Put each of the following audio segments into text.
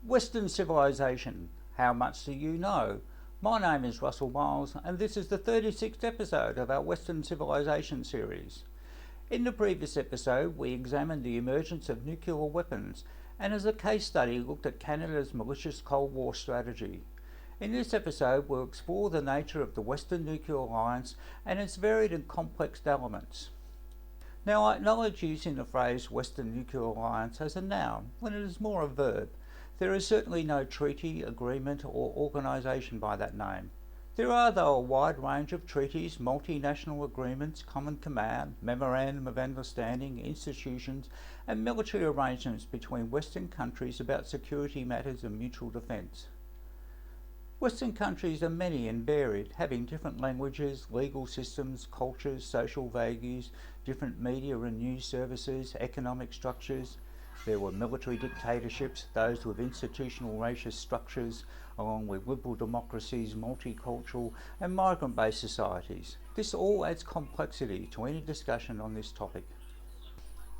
Western Civilization, how much do you know? My name is Russell Miles and this is the 36th episode of our Western Civilization series. In the previous episode we examined the emergence of nuclear weapons and as a case study looked at Canada's malicious Cold War strategy. In this episode we'll explore the nature of the Western Nuclear Alliance and its varied and complex elements. Now I acknowledge using the phrase Western Nuclear Alliance as a noun when it is more a verb. There is certainly no treaty, agreement or organisation by that name. There are though a wide range of treaties, multinational agreements, common command, memorandum of understanding, institutions and military arrangements between Western countries about security matters and mutual defence. Western countries are many and varied, having different languages, legal systems, cultures, social values, different media and news services, economic structures. There were military dictatorships, those with institutional racist structures, along with liberal democracies, multicultural and migrant-based societies. This all adds complexity to any discussion on this topic.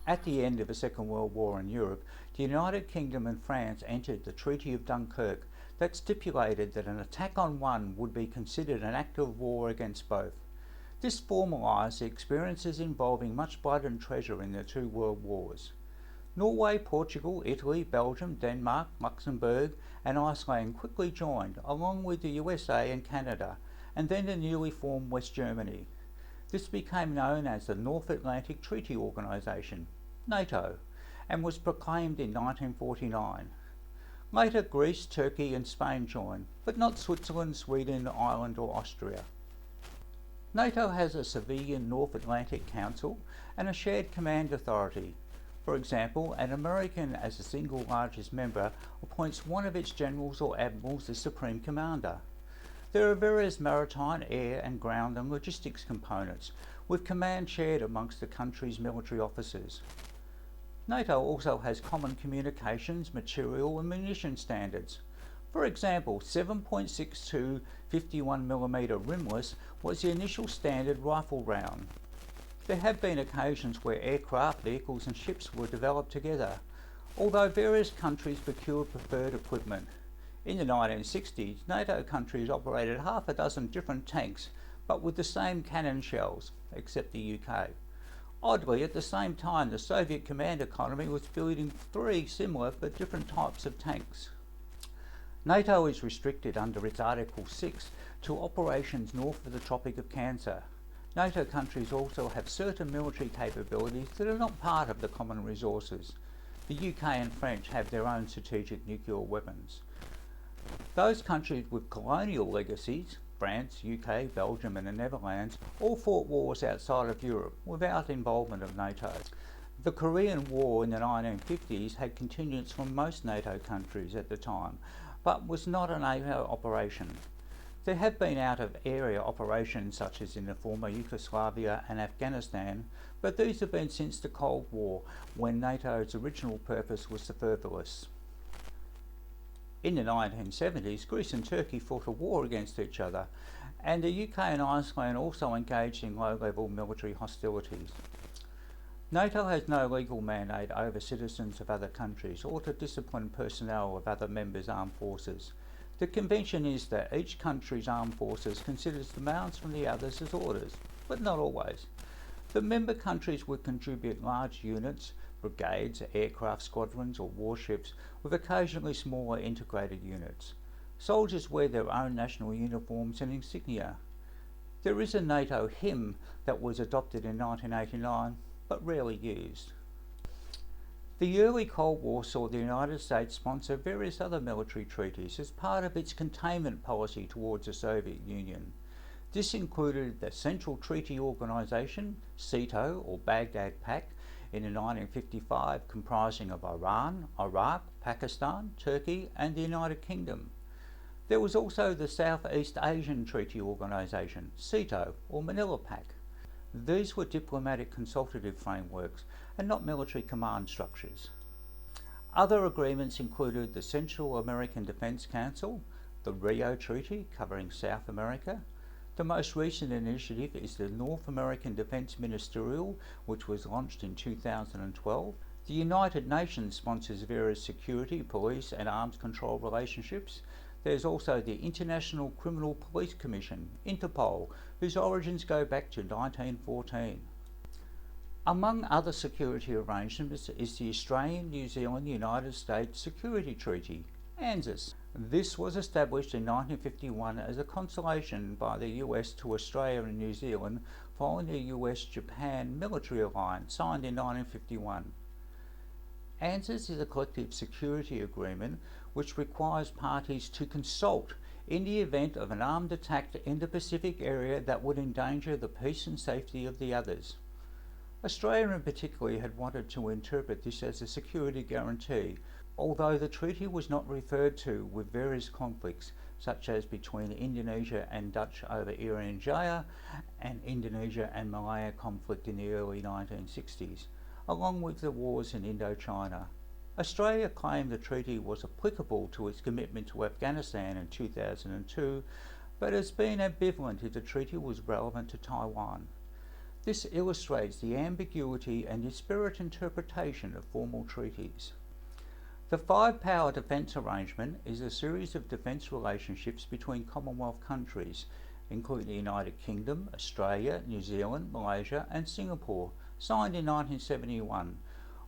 At the end of the Second World War in Europe, the United Kingdom and France entered the Treaty of Dunkirk that stipulated that an attack on one would be considered an act of war against both. This formalised the experiences involving much blood and treasure in the two world wars. Norway, Portugal, Italy, Belgium, Denmark, Luxembourg and Iceland quickly joined, along with the USA and Canada, and then the newly formed West Germany. This became known as the North Atlantic Treaty Organisation, NATO, and was proclaimed in 1949. Later Greece, Turkey and Spain joined, but not Switzerland, Sweden, Ireland or Austria. NATO has a civilian North Atlantic Council and a shared command authority. For example, an American, as the single largest member, appoints one of its generals or admirals as Supreme Commander. There are various maritime, air and ground and logistics components, with command shared amongst the country's military officers. NATO also has common communications, material and munition standards. For example, 7.62 51mm rimless was the initial standard rifle round. There have been occasions where aircraft, vehicles and ships were developed together, although various countries procured preferred equipment. In the 1960s, NATO countries operated half a dozen different tanks, but with the same cannon shells, except the UK. Oddly, at the same time, the Soviet command economy was building three similar but different types of tanks. NATO is restricted under its Article 6 to operations north of the Tropic of Cancer. NATO countries also have certain military capabilities that are not part of the common resources. The UK and French have their own strategic nuclear weapons. Those countries with colonial legacies, France, UK, Belgium and the Netherlands, all fought wars outside of Europe without involvement of NATO. The Korean War in the 1950s had contingents from most NATO countries at the time, but was not a NATO operation. There have been out-of-area operations such as in the former Yugoslavia and Afghanistan, but these have been since the Cold War, when NATO's original purpose was superfluous. In the 1970s, Greece and Turkey fought a war against each other, and the UK and Iceland also engaged in low-level military hostilities. NATO has no legal mandate over citizens of other countries or to discipline personnel of other members' armed forces. The convention is that each country's armed forces considers demands from the others as orders, but not always. The member countries would contribute large units, brigades, aircraft squadrons or warships, with occasionally smaller integrated units. Soldiers wear their own national uniforms and insignia. There is a NATO hymn that was adopted in 1989, but rarely used. The early Cold War saw the United States sponsor various other military treaties as part of its containment policy towards the Soviet Union. This included the Central Treaty Organisation, CETO or Baghdad Pact, in 1955 comprising of Iran, Iraq, Pakistan, Turkey and the United Kingdom. There was also the Southeast Asian Treaty Organisation, CETO or Manila Pact. These were diplomatic consultative frameworks and not military command structures. Other agreements included the Central American Defense Council, the Rio Treaty covering South America. The most recent initiative is the North American Defense Ministerial, which was launched in 2012, The United Nations sponsors various security, police and arms control relationships. There's also the International Criminal Police Commission, Interpol, whose origins go back to 1914. Among other security arrangements is the Australian-New Zealand-United States Security Treaty, ANZUS. This was established in 1951 as a consolation by the US to Australia and New Zealand following the US-Japan military alliance signed in 1951. ANZUS is a collective security agreement which requires parties to consult in the event of an armed attack in the Pacific area that would endanger the peace and safety of the others. Australia in particular had wanted to interpret this as a security guarantee, although the treaty was not referred to with various conflicts such as between Indonesia and Dutch over Irian Jaya and Indonesia and Malaya conflict in the early 1960s, along with the wars in Indochina. Australia claimed the treaty was applicable to its commitment to Afghanistan in 2002, but has been ambivalent if the treaty was relevant to Taiwan. This illustrates the ambiguity and disparate interpretation of formal treaties. The Five-Power Defence Arrangement is a series of defence relationships between Commonwealth countries, including the United Kingdom, Australia, New Zealand, Malaysia and Singapore, signed in 1971,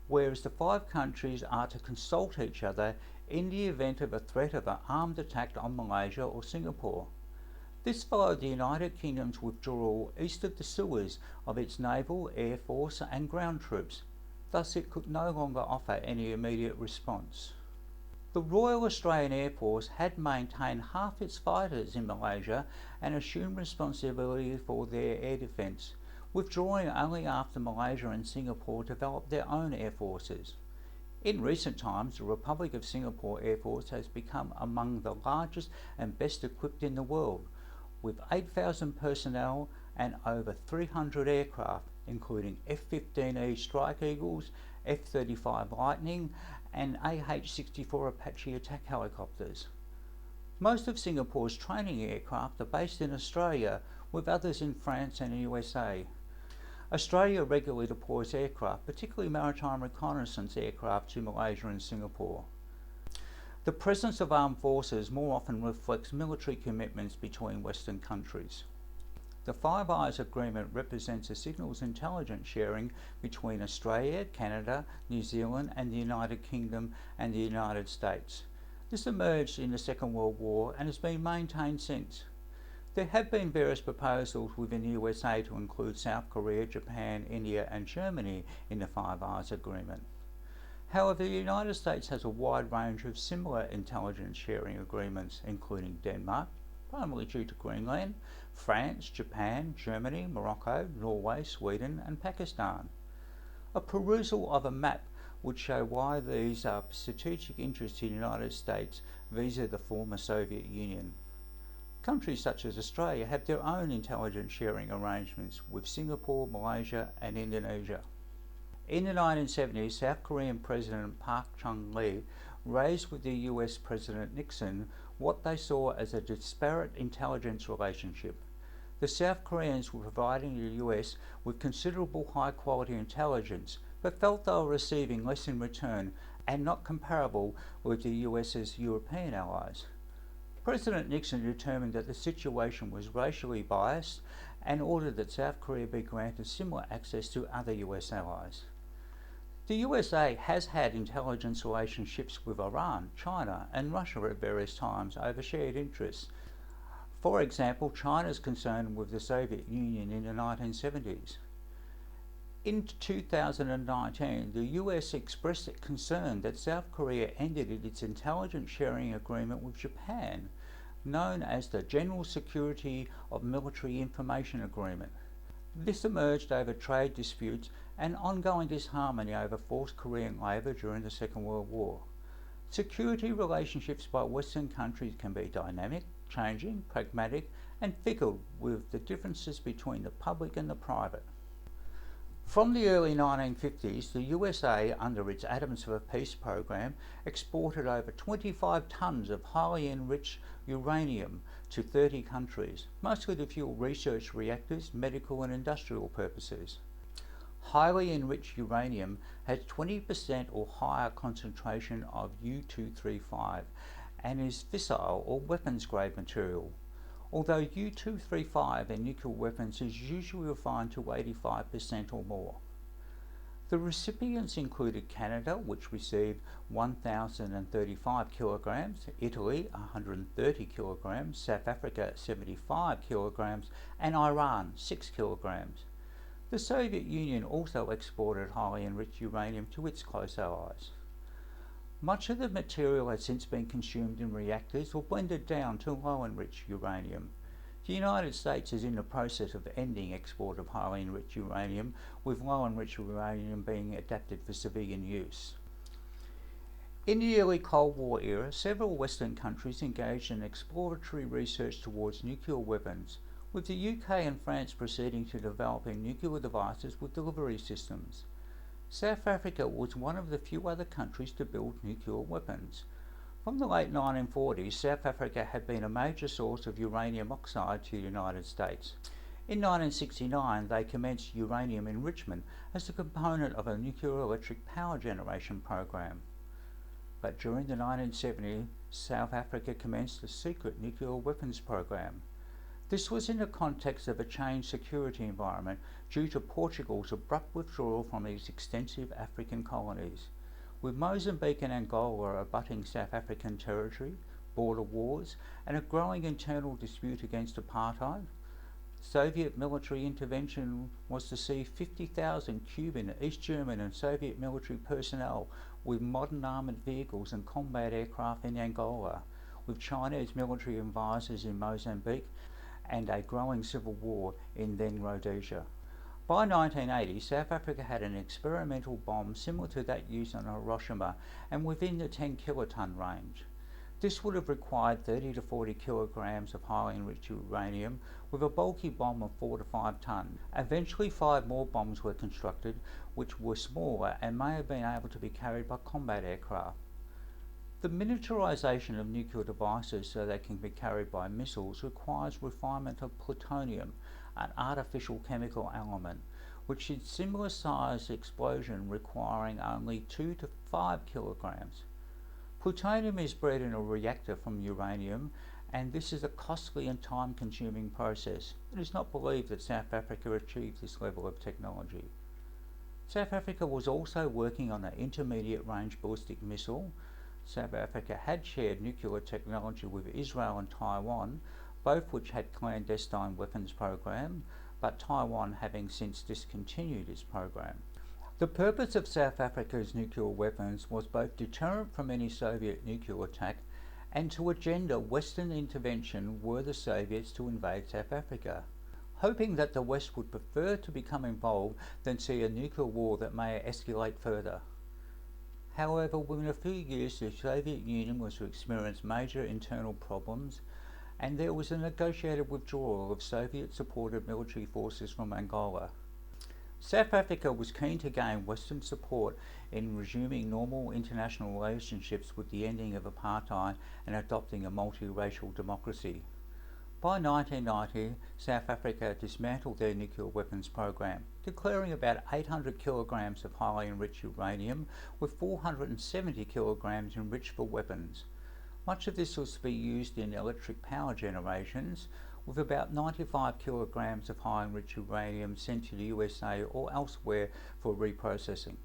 whereas the five countries are to consult each other in the event of a threat of an armed attack on Malaysia or Singapore. This followed the United Kingdom's withdrawal east of the Suez of its naval, air force and ground troops. Thus it could no longer offer any immediate response. The Royal Australian Air Force had maintained half its fighters in Malaysia and assumed responsibility for their air defence, withdrawing only after Malaysia and Singapore developed their own air forces. In recent times, the Republic of Singapore Air Force has become among the largest and best equipped in the world, with 8,000 personnel and over 300 aircraft, including F-15E Strike Eagles, F-35 Lightning and AH-64 Apache attack helicopters. Most of Singapore's training aircraft are based in Australia, with others in France and the USA. Australia regularly deploys aircraft, particularly maritime reconnaissance aircraft, to Malaysia and Singapore. The presence of armed forces more often reflects military commitments between Western countries. The Five Eyes Agreement represents a signals intelligence sharing between Australia, Canada, New Zealand and the United Kingdom and the United States. This emerged in the Second World War and has been maintained since. There have been various proposals within the USA to include South Korea, Japan, India and Germany in the Five Eyes Agreement. However, the United States has a wide range of similar intelligence sharing agreements, including Denmark, primarily due to Greenland, France, Japan, Germany, Morocco, Norway, Sweden and Pakistan. A perusal of a map would show why these are strategic interests in the United States vis-a-vis the former Soviet Union. Countries such as Australia have their own intelligence sharing arrangements with Singapore, Malaysia and Indonesia. In the 1970s, South Korean President Park Chung-hee raised with the US President Nixon what they saw as a disparate intelligence relationship. The South Koreans were providing the US with considerable high-quality intelligence, but felt they were receiving less in return and not comparable with the US's European allies. President Nixon determined that the situation was racially biased and ordered that South Korea be granted similar access to other US allies. The USA has had intelligence relationships with Iran, China and Russia at various times over shared interests. For example, China's concern with the Soviet Union in the 1970s. In 2019, the US expressed concern that South Korea ended its intelligence sharing agreement with Japan, known as the General Security of Military Information Agreement. This emerged over trade disputes and ongoing disharmony over forced Korean labour during the Second World War. Security relationships by Western countries can be dynamic, changing, pragmatic and fickle, with the differences between the public and the private. From the early 1950s, the USA, under its Atoms for Peace program, exported over 25 tonnes of highly enriched uranium to 30 countries, mostly to fuel research reactors, medical and industrial purposes. Highly enriched uranium has 20% or higher concentration of U-235 and is fissile or weapons grade material, although U-235 in nuclear weapons is usually refined to 85% or more. The recipients included Canada, which received 1,035 kilograms, Italy 130 kilograms, South Africa 75 kilograms, and Iran 6 kilograms. The Soviet Union also exported highly enriched uranium to its close allies. Much of the material has since been consumed in reactors or blended down to low enriched uranium. The United States is in the process of ending export of highly enriched uranium, with low enriched uranium being adapted for civilian use. In the early Cold War era, several Western countries engaged in exploratory research towards nuclear weapons, with the UK and France proceeding to developing nuclear devices with delivery systems. South Africa was one of the few other countries to build nuclear weapons. From the late 1940s, South Africa had been a major source of uranium oxide to the United States. In 1969, they commenced uranium enrichment as a component of a nuclear electric power generation program. But during the 1970s, South Africa commenced a secret nuclear weapons program. This was in the context of a changed security environment due to Portugal's abrupt withdrawal from its extensive African colonies. With Mozambique and Angola abutting South African territory, border wars, and a growing internal dispute against apartheid, Soviet military intervention was to see 50,000 Cuban, East German and Soviet military personnel with modern armoured vehicles and combat aircraft in Angola, with Chinese military advisors in Mozambique, and a growing civil war in then Rhodesia. By 1980, South Africa had an experimental bomb similar to that used on Hiroshima and within the 10 kiloton range. This would have required 30 to 40 kilograms of highly enriched uranium with a bulky bomb of 4 to 5 tons. Eventually 5 more bombs were constructed, which were smaller and may have been able to be carried by combat aircraft. The miniaturization of nuclear devices so they can be carried by missiles requires refinement of plutonium, an artificial chemical element, which is similar size explosion requiring only 2 to 5 kilograms. Plutonium is bred in a reactor from uranium, and this is a costly and time-consuming process. It is not believed that South Africa achieved this level of technology. South Africa was also working on an intermediate-range ballistic missile. South Africa had shared nuclear technology with Israel and Taiwan, both which had clandestine weapons program, but Taiwan having since discontinued its program. The purpose of South Africa's nuclear weapons was both deterrent from any Soviet nuclear attack and to agenda Western intervention were the Soviets to invade South Africa, hoping that the West would prefer to become involved than see a nuclear war that may escalate further. However, within a few years the Soviet Union was to experience major internal problems, and there was a negotiated withdrawal of Soviet-supported military forces from Angola. South Africa was keen to gain Western support in resuming normal international relationships with the ending of apartheid and adopting a multiracial democracy. By 1990, South Africa dismantled their nuclear weapons program, declaring about 800 kilograms of highly enriched uranium with 470 kilograms enriched for weapons. Much of this was to be used in electric power generations, with about 95 kilograms of high enriched uranium sent to the USA or elsewhere for reprocessing.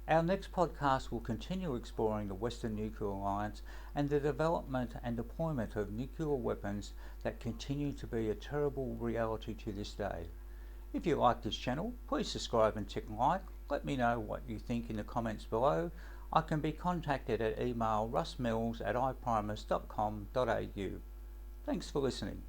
Our next podcast will continue exploring the Western Nuclear Alliance and the development and deployment of nuclear weapons that continue to be a terrible reality to this day. If you like this channel, please subscribe and tick like. Let me know what you think in the comments below. I can be contacted at email russmills@iprimus.com.au. Thanks for listening.